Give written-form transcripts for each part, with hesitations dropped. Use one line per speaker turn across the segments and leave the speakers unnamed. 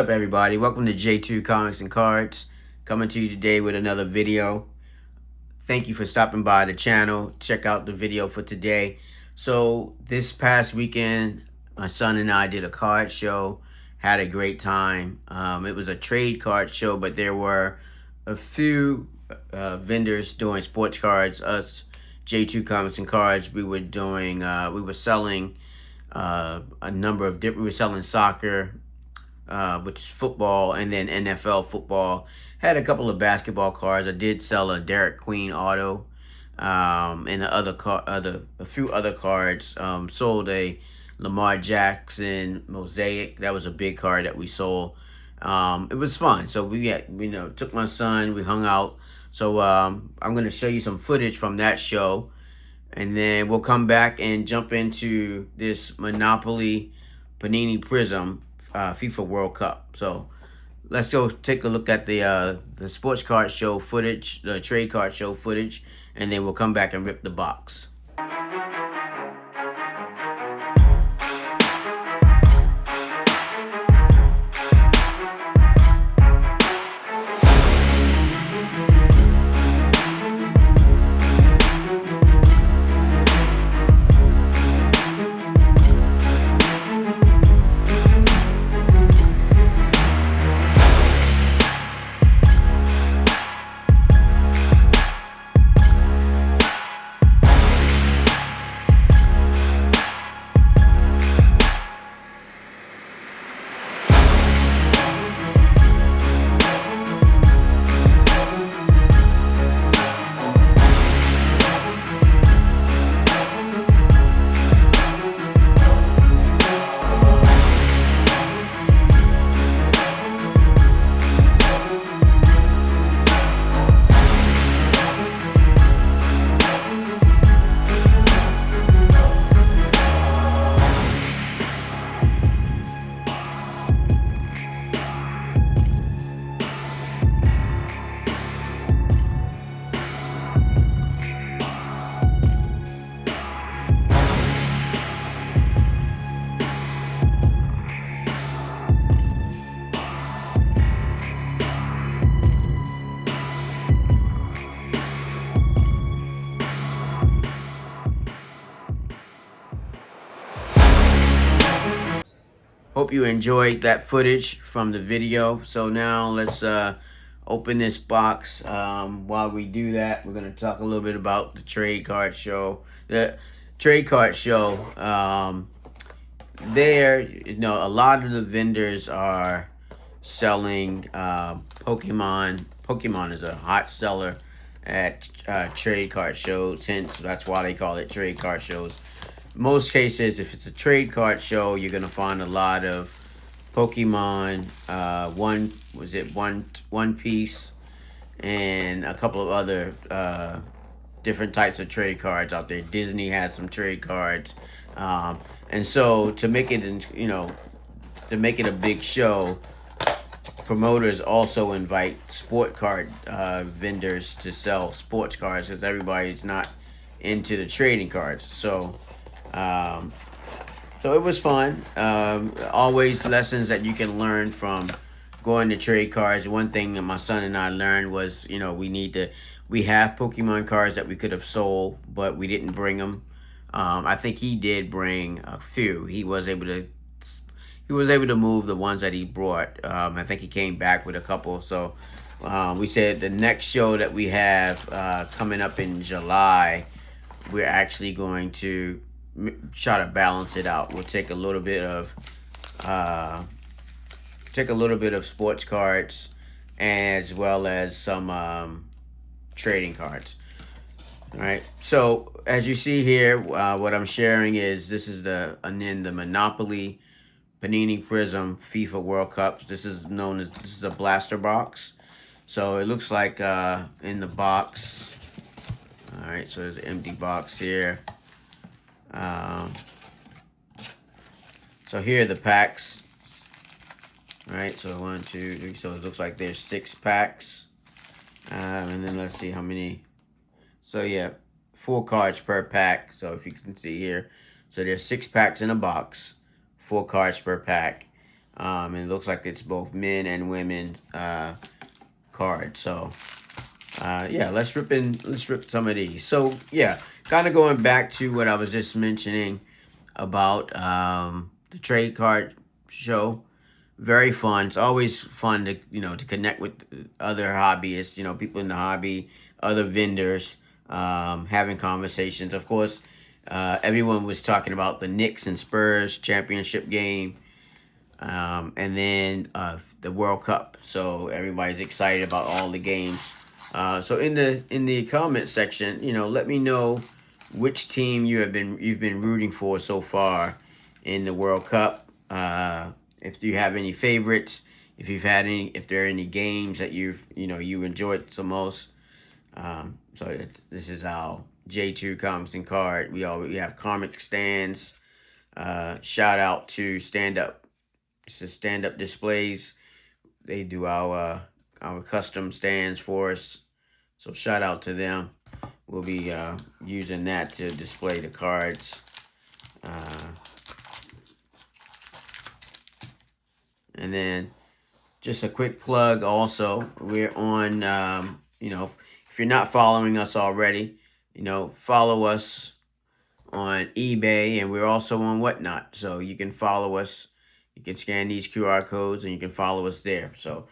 up, everybody? Welcome to J2 Comics and Cards. Coming to you today with another video. Thank you for stopping by the channel. Check out the video for today. So this past weekend, my son and I did a card show. Had a great time. It was a trade card show, but there were a few vendors doing sports cards. Us, J2 Comics and Cards, we were selling a number of different. We were selling soccer, which is football, and then NFL football. Had a couple of basketball cards. I did sell a Derek Queen auto, and a few other cards. Sold a Lamar Jackson mosaic. That was a big card that we sold. It was fun. So took my son. We hung out. So I'm going to show you some footage from that show, and then we'll come back and jump into this Monopoly Panini Prism FIFA World Cup. So let's go take a look at the sports card show footage, the trade card show footage, and then we'll come back and rip the box. Hope you enjoyed that footage from the video. So now let's open this box. While we do that, we're going to talk a little bit about the trade card show. The trade card show, a lot of the vendors are selling Pokemon. Pokemon is a hot seller at trade card shows, hence that's why they call it trade card shows. Most cases, if it's a trade card show, you're gonna find a lot of Pokemon, One Piece, and a couple of other different types of trade cards out there. Disney has some trade cards, and so to make it, a big show, promoters also invite sport card vendors to sell sports cards because everybody's not into the trading cards. So it was fun. Always lessons that you can learn from going to trade cards. One thing that my son and I learned was, we have Pokemon cards that we could have sold, but we didn't bring them. I think he did bring a few. He was able to move the ones that he brought. I think he came back with a couple. So we said the next show that we have coming up in July, we're actually going to try to balance it out. We'll take a little bit of sports cards as well as some trading cards. All right. So as you see here, what I'm sharing is this is the Monopoly Panini Prism FIFA World Cup. This is a blaster box. So it looks like in the box. All right. So there's an empty box here. So here are the packs. All right, so 1, 2, 3. So it looks like there's 6 packs. And then let's see how many. So yeah, 4 cards per pack. So if you can see here, so there's 6 packs in a box, 4 cards per pack. And it looks like it's both men and women cards. So yeah, let's rip some of these. So yeah, kind of going back to what I was just mentioning about the trade card show. Very fun. It's always fun to to connect with other hobbyists, people in the hobby, other vendors, having conversations. Of course, everyone was talking about the Knicks and Spurs championship game, and then the World Cup. So everybody's excited about all the games. So in the comment section, let me know which team you've been rooting for so far in the World Cup. If you have any favorites, if there are any games that you enjoyed the most. This is our J2 Comics and Card. We have comic stands. Shout out to stand up displays. They do our custom stands for us. So shout out to them. We'll be using that to display the cards. And then just a quick plug also, we're on, if you're not following us already, follow us on eBay, and we're also on Whatnot. So you can follow us. You can scan these QR codes and you can follow us there. So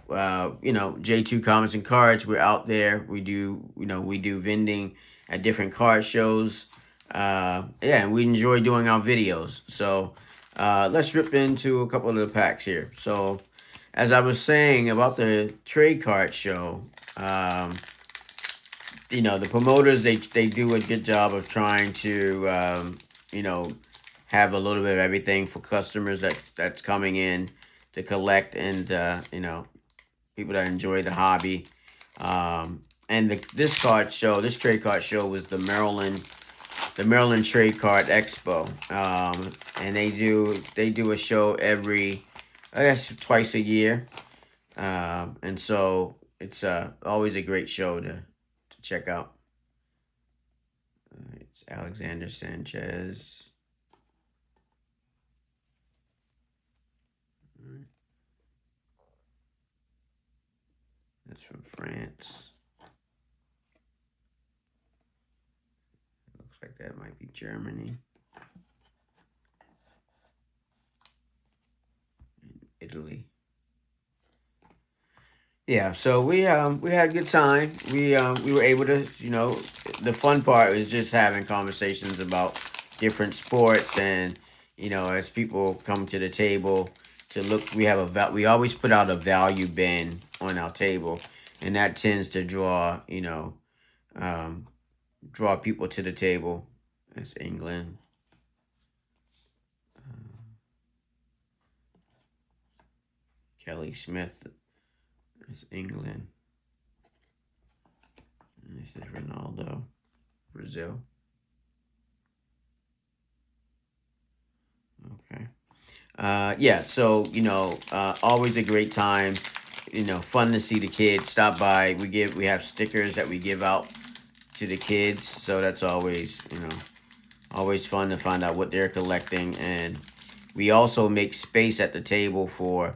J2 Comics and Cards, we're out there. We do vending at different card shows. Yeah, and we enjoy doing our videos. So let's rip into a couple of the packs here. So as I was saying about the trade card show, the promoters, they do a good job of trying to have a little bit of everything for customers that's coming in to collect, and people that enjoy the hobby. And this trade card show was the Maryland Trade Card Expo. And they do a show every, I guess, twice a year. And so it's always a great show to check out. It's Alexander Sanchez. That's from France. Looks like that might be Germany. And Italy. Yeah, so we had a good time. We were able to, the fun part was just having conversations about different sports, and as people come to the table to look, we always put out a value bin on our table, and that tends to draw people to the table. That's England. Kelly Smith. That's England. And this is Ronaldo, Brazil. Okay. Yeah, so always a great time. Fun to see the kids stop by. We have stickers that we give out to the kids, so that's always fun to find out what they're collecting. And we also make space at the table for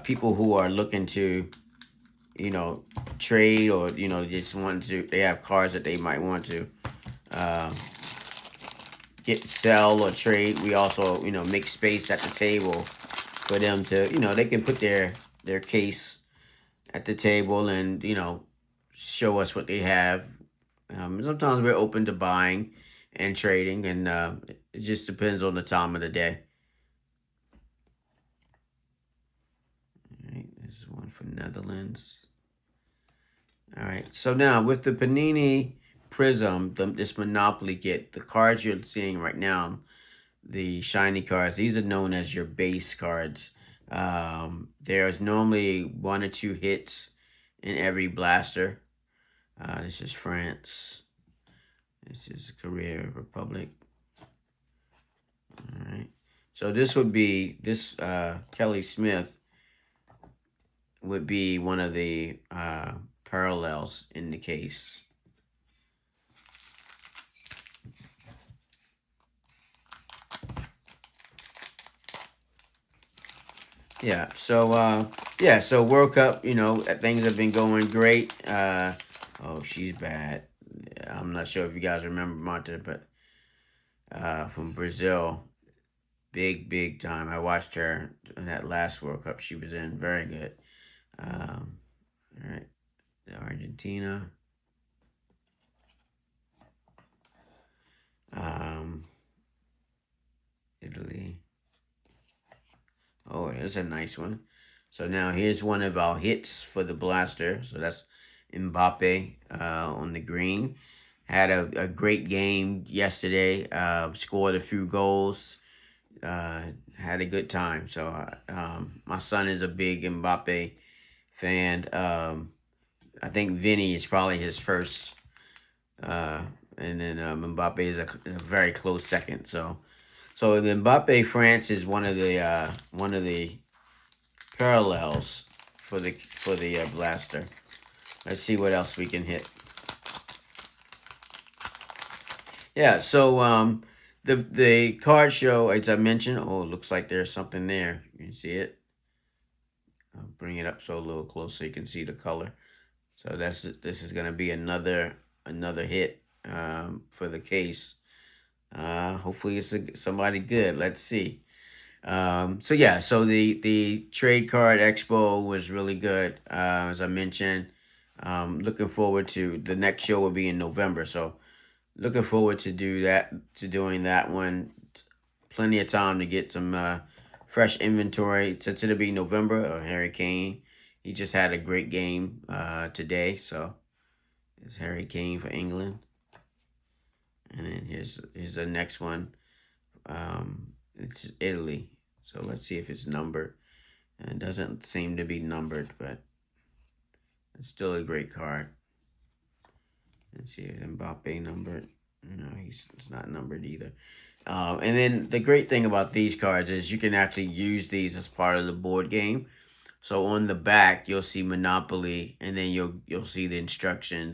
people who are looking to trade, or just want to, they have cards that they might want to sell or trade. We also make space at the table for them to they can put their case at the table and show us what they have. Sometimes we're open to buying and trading, and it just depends on the time of the day. All right, this is one for Netherlands. All right, so now with the Panini Prism, this Monopoly kit, the cards you're seeing right now, the shiny cards, these are known as your base cards. There's normally 1 or 2 hits in every blaster. This is France. This is Korea Republic. All right. So this Kelly Smith would be one of the parallels in the case. Yeah. So World Cup, things have been going great. Oh, she's bad. I'm not sure if you guys remember Marta, but from Brazil, big time. I watched her in that last World Cup she was in. Very good. All right, Argentina. Um, Italy. Oh, there's a nice one. So now here's one of our hits for the blaster. So that's Mbappe on the green. Had a great game yesterday. Scored a few goals. Uh, had a good time. So my son is a big Mbappe fan. I think Vinny is probably his first. Uh, and then Mbappe is a very close second. So the Mbappe France is one of the parallels for the blaster. Let's see what else we can hit. Yeah, so the card show, as I mentioned, oh, it looks like there's something there. You can see it. I'll bring it up so a little close so you can see the color. So this is gonna be another hit for the case. Hopefully somebody good. Let's see. So the trade card expo was really good. As I mentioned, looking forward to the next show will be in November. So looking forward to doing that one. Plenty of time to get some fresh inventory since it'll be November. Harry Kane, he just had a great game today. So it's Harry Kane for England, and then here's the next one. It's Italy. So let's see if it's numbered. It doesn't seem to be numbered, but it's still a great card. Let's see if Mbappe numbered. No, it's not numbered either. And then the great thing about these cards is you can actually use these as part of the board game. So on the back you'll see Monopoly, and then you'll see the instructions